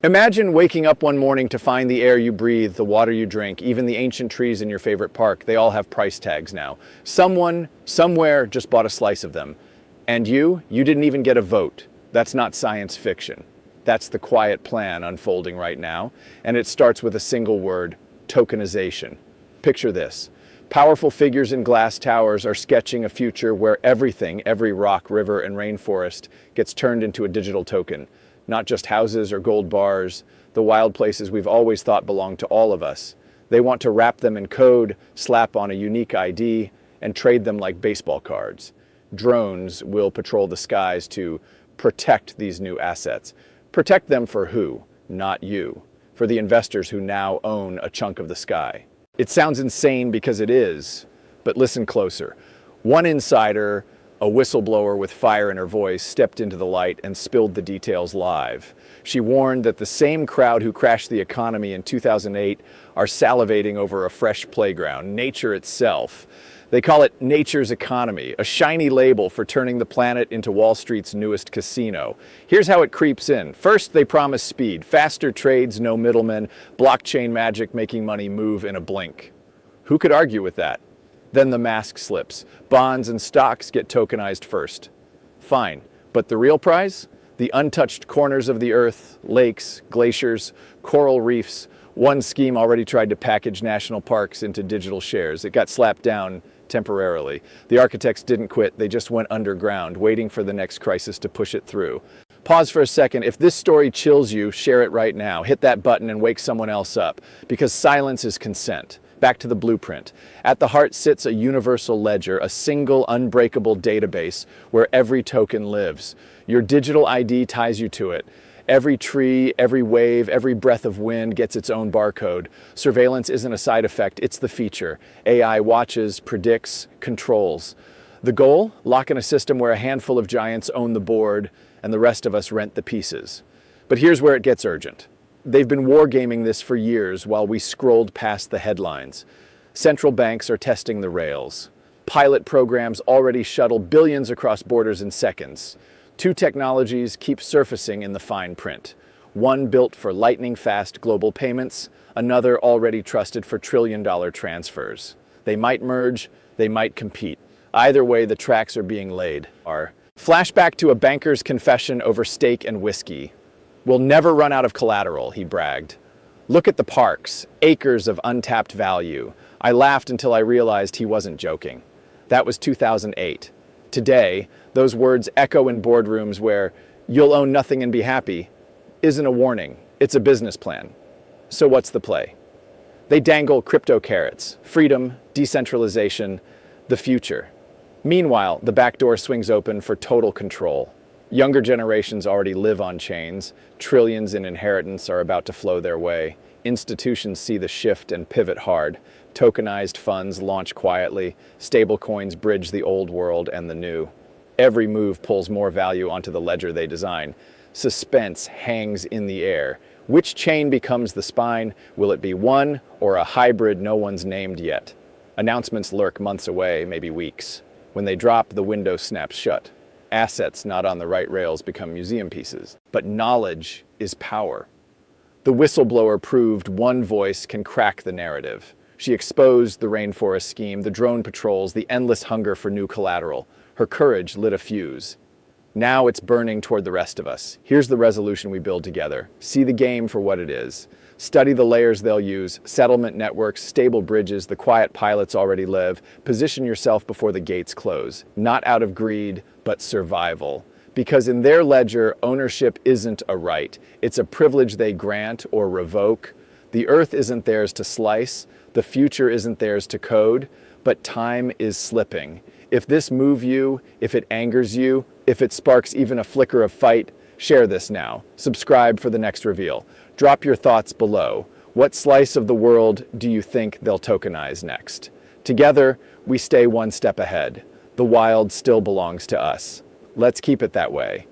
Imagine waking up one morning to find the air you breathe, the water you drink, even the ancient trees in your favorite park. They all have price tags now. Someone, somewhere, just bought a slice of them. And you didn't even get a vote. That's not science fiction. That's the quiet plan unfolding right now. And it starts with a single word: tokenization. Picture this. Powerful figures in glass towers are sketching a future where everything, every rock, river, and rainforest, gets turned into a digital token. Not just houses or gold bars, the wild places we've always thought belong to all of us. They want to wrap them in code, slap on a unique ID, and trade them like baseball cards. Drones will patrol the skies to protect these new assets. Protect them for who? Not you. For the investors who now own a chunk of the sky. It sounds insane because it is, but listen closer. One insider, a whistleblower with fire in her voice, stepped into the light and spilled the details live. She warned that the same crowd who crashed the economy in 2008 are salivating over a fresh playground, nature itself. They call it nature's economy, a shiny label for turning the planet into Wall Street's newest casino. Here's how it creeps in. First, they promise speed, faster trades, no middlemen, blockchain magic making money move in a blink. Who could argue with that? Then the mask slips. Bonds and stocks get tokenized first. Fine, but the real prize? The untouched corners of the earth, lakes, glaciers, coral reefs. One scheme already tried to package national parks into digital shares. It got slapped down temporarily. The architects didn't quit, they just went underground, waiting for the next crisis to push it through. Pause for a second. If this story chills you, share it right now. Hit that button and wake someone else up, because silence is consent. Back to the blueprint. At the heart sits a universal ledger, a single unbreakable database where every token lives. Your digital ID ties you to it. Every tree, every wave, every breath of wind gets its own barcode. Surveillance isn't a side effect, it's the feature. AI watches, predicts, controls. The goal? Lock in a system where a handful of giants own the board and the rest of us rent the pieces. But here's where it gets urgent. They've been wargaming this for years while we scrolled past the headlines. Central banks are testing the rails. Pilot programs already shuttle billions across borders in seconds. Two technologies keep surfacing in the fine print. One built for lightning-fast global payments, another already trusted for trillion-dollar transfers. They might merge, they might compete. Either way, the tracks are being laid. Flashback to a banker's confession over steak and whiskey. "We'll never run out of collateral," he bragged. "Look at the parks, acres of untapped value." I laughed until I realized he wasn't joking. That was 2008. Today, those words echo in boardrooms where "you'll own nothing and be happy" isn't a warning, it's a business plan. So what's the play? They dangle crypto carrots: freedom, decentralization, the future. Meanwhile, the back door swings open for total control. Younger generations already live on chains. Trillions in inheritance are about to flow their way. Institutions see the shift and pivot hard. Tokenized funds launch quietly. Stablecoins bridge the old world and the new. Every move pulls more value onto the ledger they design. Suspense hangs in the air. Which chain becomes the spine? Will it be one or a hybrid no one's named yet? Announcements lurk months away, maybe weeks. When they drop, the window snaps shut. Assets not on the right rails become museum pieces. But knowledge is power. The whistleblower proved one voice can crack the narrative. She exposed the rainforest scheme, the drone patrols, the endless hunger for new collateral. Her courage lit a fuse. Now it's burning toward the rest of us. Here's the resolution we build together. See the game for what it is. Study the layers they'll use: settlement networks, stable bridges, the quiet pilots already live. Position yourself before the gates close. Not out of greed, but survival. Because in their ledger, ownership isn't a right. It's a privilege they grant or revoke. The earth isn't theirs to slice. The future isn't theirs to code. But time is slipping. If this moves you, if it angers you, if it sparks even a flicker of fight, share this now. Subscribe for the next reveal. Drop your thoughts below. What slice of the world do you think they'll tokenize next? Together, we stay one step ahead. The wild still belongs to us. Let's keep it that way.